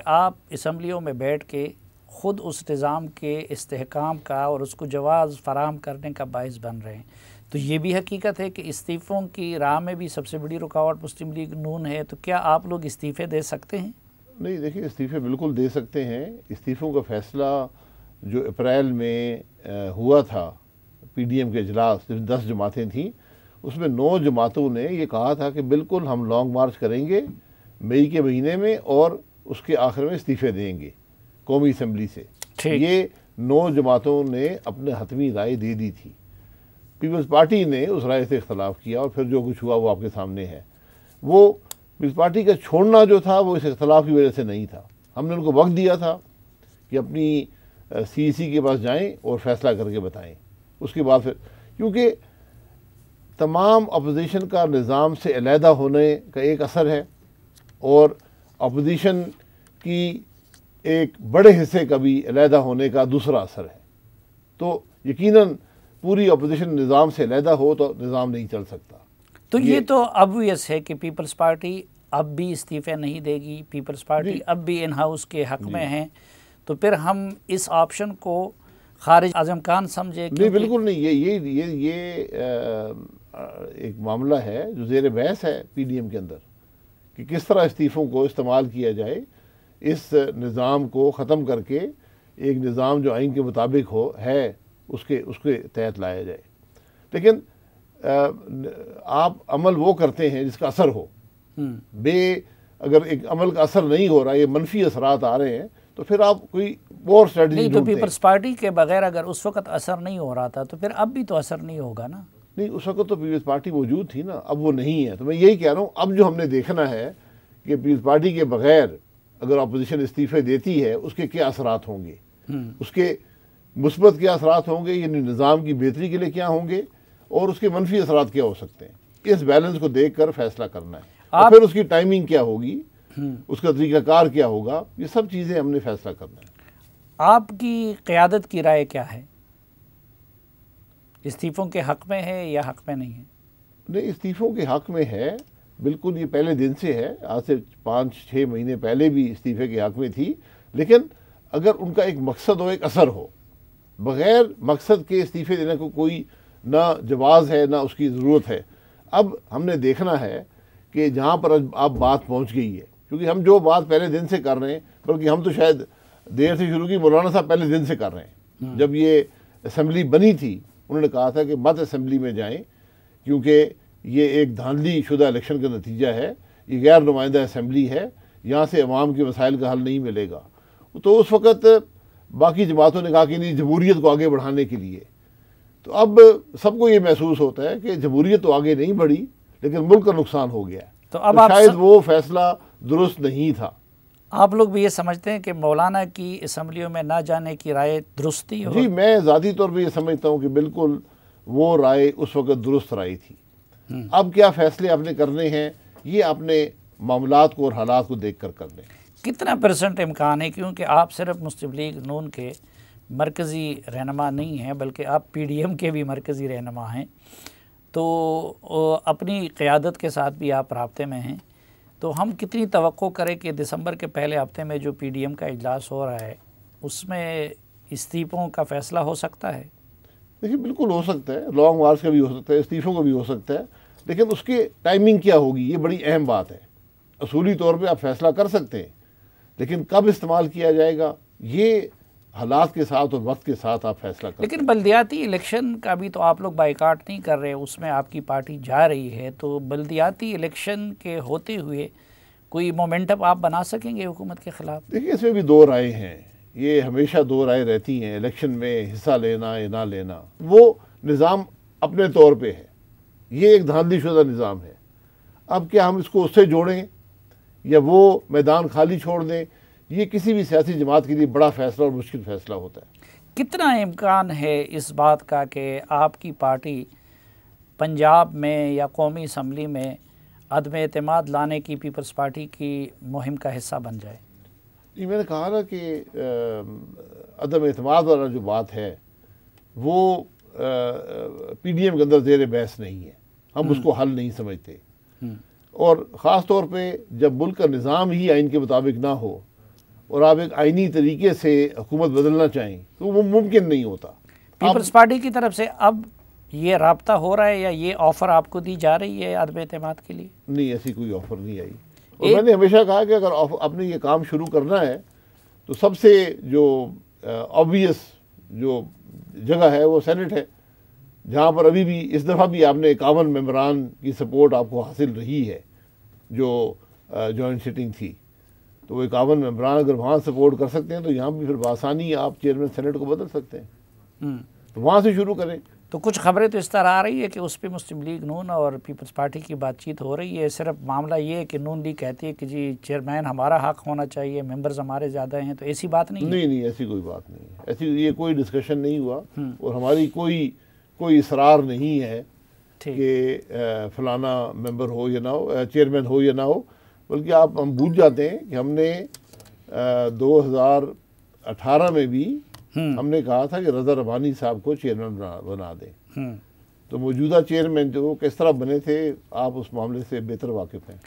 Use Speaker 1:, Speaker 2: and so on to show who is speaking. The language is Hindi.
Speaker 1: आप असम्बलियों में बैठ के ख़ुद उस निज़ाम के इस्तेहकाम का और उसको जवाज़ फराहम करने का बाइस बन रहे हैं। तो ये भी हकीकत है कि इस्तीफ़ों की राह में भी सबसे बड़ी रुकावट मुस्लिम लीग नून है। तो क्या आप लोग इस्तीफ़े दे सकते हैं?
Speaker 2: नहीं, देखिए, इस्तीफ़े बिल्कुल दे सकते हैं। इस्तीफ़ों का फ़ैसला जो अप्रैल में हुआ था पीडीएम के इजलास, जिसमें 10 जमातें थीं, उसमें 9 जमातों ने ये कहा था कि बिल्कुल हम लॉन्ग मार्च करेंगे मई के महीने में और उसके आखिर में इस्तीफ़े देंगे कौमी असम्बली से। ये 9 जमातों ने अपने हतमी राय दे दी थी। पीपल्स पार्टी ने उस राय से इख्तलाफ किया और फिर जो कुछ हुआ वो आपके सामने है। वो पीपल्स पार्टी का छोड़ना जो था वो इस इख्तलाफ की वजह से नहीं था। हमने उनको वक्त दिया था कि अपनी सीईसी के पास जाएं और फैसला करके बताएं। उसके बाद फिर, क्योंकि तमाम अपोजिशन का निज़ाम से अलहदा होने का एक असर है और अपोजिशन की एक बड़े हिस्से का भी अलहदा होने का दूसरा असर है। तो यकीनन पूरी अपोजिशन निज़ाम से अलहदा हो तो निज़ाम नहीं चल सकता।
Speaker 1: तो ये तो ऑब्वियस है कि पीपल्स पार्टी अब भी इस्तीफ़े नहीं देगी, पीपल्स पार्टी अब भी इन हाउस के हक़ में है। तो फिर हम इस ऑप्शन को खारिज आज़म खान समझे?
Speaker 2: नहीं, बिल्कुल नहीं। ये एक मामला है जो ज़ेर बहस है पीडीएम के अंदर कि किस तरह इस्तीफ़ों को इस्तेमाल किया जाए इस निज़ाम को ख़त्म करके एक निज़ाम जो आइन के मुताबिक हो है उसके तहत लाया जाए। लेकिन आप अमल वो करते हैं जिसका असर हो। अगर एक अमल का असर नहीं हो रहा, ये मनफी असरात आ रहे हैं, तो फिर आप कोई और स्ट्रेटजी
Speaker 1: नहीं। तो पीपल्स पार्टी के बगैर अगर उस वक्त असर नहीं हो रहा था तो फिर अब भी तो असर नहीं होगा ना?
Speaker 2: नहीं, उस वक्त तो पीपल्स पार्टी मौजूद थी ना, अब वो नहीं है। तो मैं यही कह रहा हूँ, अब जो हमने देखना है कि पीपल्स पार्टी के बगैर अगर अपोजिशन इस्तीफे देती है उसके क्या असरात होंगे, उसके मुस्बत क्या असरात होंगे, यानी निज़ाम की बेहतरी के लिए क्या होंगे और उसके मनफी असरात क्या हो सकते हैं। इस बैलेंस को देख कर फैसला करना है और फिर उसकी टाइमिंग क्या होगी, उसका तरीक़ाकार क्या होगा, ये सब चीज़ें हमने फैसला करना है।
Speaker 1: आपकी क़यादत की राय क्या है? इस्तीफ़ों के हक़ में है या हक़ में नहीं है?
Speaker 2: नहीं, इस्तीफ़ों के हक़ में है बिल्कुल। ये पहले दिन से है, आज से 5-6 महीने पहले भी इस्तीफ़े के हक़ में थी। लेकिन अगर उनका एक मकसद हो, एक असर हो, बग़ैर मकसद के इस्तीफ़े देने को कोई ना जवाज़ है ना उसकी ज़रूरत है। अब हमने देखना है कि जहाँ पर अब बात पहुँच गई है, क्योंकि हम जो बात पहले दिन से कर रहे हैं, बल्कि हम तो शायद देर से शुरू की, मौलाना साहब पहले दिन से कर रहे हैं। जब ये असम्बली बनी थी उन्होंने कहा था कि मत असम्बली में जाएं क्योंकि ये एक धांधली शुदा इलेक्शन का नतीजा है, ये गैर नुमाइंदा असम्बली है, यहाँ से अवाम के मसाइल का हल नहीं मिलेगा। तो उस वक़्त बाकी जमातों ने कहा कि नहीं, जमहूरियत को आगे बढ़ाने के लिए। तो अब सबको ये महसूस होता है कि जमहूरियत तो आगे नहीं बढ़ी लेकिन मुल्क का नुकसान हो गया।
Speaker 1: तो अब
Speaker 2: तो शायद वो फैसला दुरुस्त नहीं था।
Speaker 1: आप लोग भी ये समझते हैं कि मौलाना की असम्बलियों में ना जाने की राय दुरुस्ती हो?
Speaker 2: जी, मैं ज़ाती तौर पर यह समझता हूँ कि बिल्कुल वो राय उस वक़्त दुरुस्त राय थी। अब क्या फ़ैसले आपने करने हैं, ये आपने मामलात को और हालात को देख कर करने।
Speaker 1: कितना % इम्कान है, क्योंकि आप सिर्फ मुस्लिम लीग नून के मरकज़ी रहनुमा नहीं हैं बल्कि आप पीडीएम के भी मरकज़ी रहनुमा हैं, तो अपनी क़यादत के साथ भी आप राब्ते में हैं, तो हम कितनी तवक्को करें कि दिसंबर के पहले हफ्ते में जो पीडीएम का इजलास हो रहा है उसमें इस्तीफ़ों का फ़ैसला हो सकता है?
Speaker 2: देखिए, बिल्कुल हो सकता है, लॉन्ग मार्च का भी हो सकता है, इस्तीफ़ों का भी हो सकता है, लेकिन उसकी टाइमिंग क्या होगी ये बड़ी अहम बात है। असूली तौर पे आप फैसला कर सकते हैं, लेकिन कब इस्तेमाल किया जाएगा ये हालात के साथ और वक्त के साथ आप फैसला कर।
Speaker 1: लेकिन बल्दियाती इलेक्शन का भी तो आप लोग बाइकाट नहीं कर रहे, उसमें आपकी पार्टी जा रही है, तो बल्दियाती इलेक्शन के होते हुए कोई मोमेंटम आप बना सकेंगे हुकूमत के ख़िलाफ़?
Speaker 2: देखिए, इसमें भी दो राय हैं, ये हमेशा दो राय रहती हैं। इलेक्शन में हिस्सा लेना या ना लेना वो निज़ाम अपने तौर पे है, ये एक धांधलीशुदा निज़ाम है। अब क्या हम इसको उससे जोड़ें या वो मैदान खाली छोड़ दें, ये किसी भी सियासी जमात के लिए बड़ा फ़ैसला और मुश्किल फ़ैसला होता है।
Speaker 1: कितना इम्कान है इस बात का कि आपकी पार्टी पंजाब में या कौमी असम्बली में अदम एतमाद लाने की पीपल्स पार्टी की मुहिम का हिस्सा बन जाए?
Speaker 2: ये मैंने कहा ना कि अदम एतमाद वाला जो बात है वो पीडीएम के अंदर ज़ेर बहस नहीं है, हम उसको हल नहीं समझते। और ख़ास तौर पे जब मुल्क का निज़ाम ही आइन के मुताबिक ना हो और आप एक आईनी तरीके से हुकूमत बदलना चाहें तो वो मुमकिन नहीं होता।
Speaker 1: पीपल्स पार्टी की तरफ से अब ये राब्ता हो रहा है या ये ऑफ़र आपको दी जा रही है अदम एतमाद के लिए?
Speaker 2: नहीं, ऐसी कोई ऑफ़र नहीं आई। और मैंने हमेशा कहा कि अगर आपने ये काम शुरू करना है तो सबसे जो ऑब्वियस जो जगह है वो सेनेट है, जहाँ पर अभी भी इस दफ़ा भी आपने 51 मेंबरान की सपोर्ट आपको हासिल रही है जो जॉइंट सिटिंग थी। तो वो 51 मेंबरान अगर वहाँ सपोर्ट कर सकते हैं तो यहाँ भी फिर बआसानी आप चेयरमैन सेनेट को बदल सकते हैं। तो वहाँ से शुरू करें।
Speaker 1: तो कुछ खबरें तो इस तरह आ रही है कि उस पर मुस्लिम लीग नून और पीपल्स पार्टी की बातचीत हो रही है। सिर्फ मामला ये है कि नून लीग कहती है कि जी चेयरमैन हमारा हक होना चाहिए, मेंबर्स हमारे ज़्यादा हैं, तो ऐसी बात नहीं है?
Speaker 2: नहीं, ऐसी कोई बात नहीं, ऐसी ये कोई डिस्कशन नहीं हुआ और हमारी कोई इसरार नहीं है कि फलाना मेंबर हो या ना हो, चेयरमैन हो या ना हो। बल्कि हम भूल जाते हैं कि हमने 2018 में भी हमने कहा था कि रज़ा रब्बानी साहब को चेयरमैन बना दें। तो मौजूदा चेयरमैन जो किस तरह बने थे आप उस मामले से बेहतर वाकिफ़ हैं।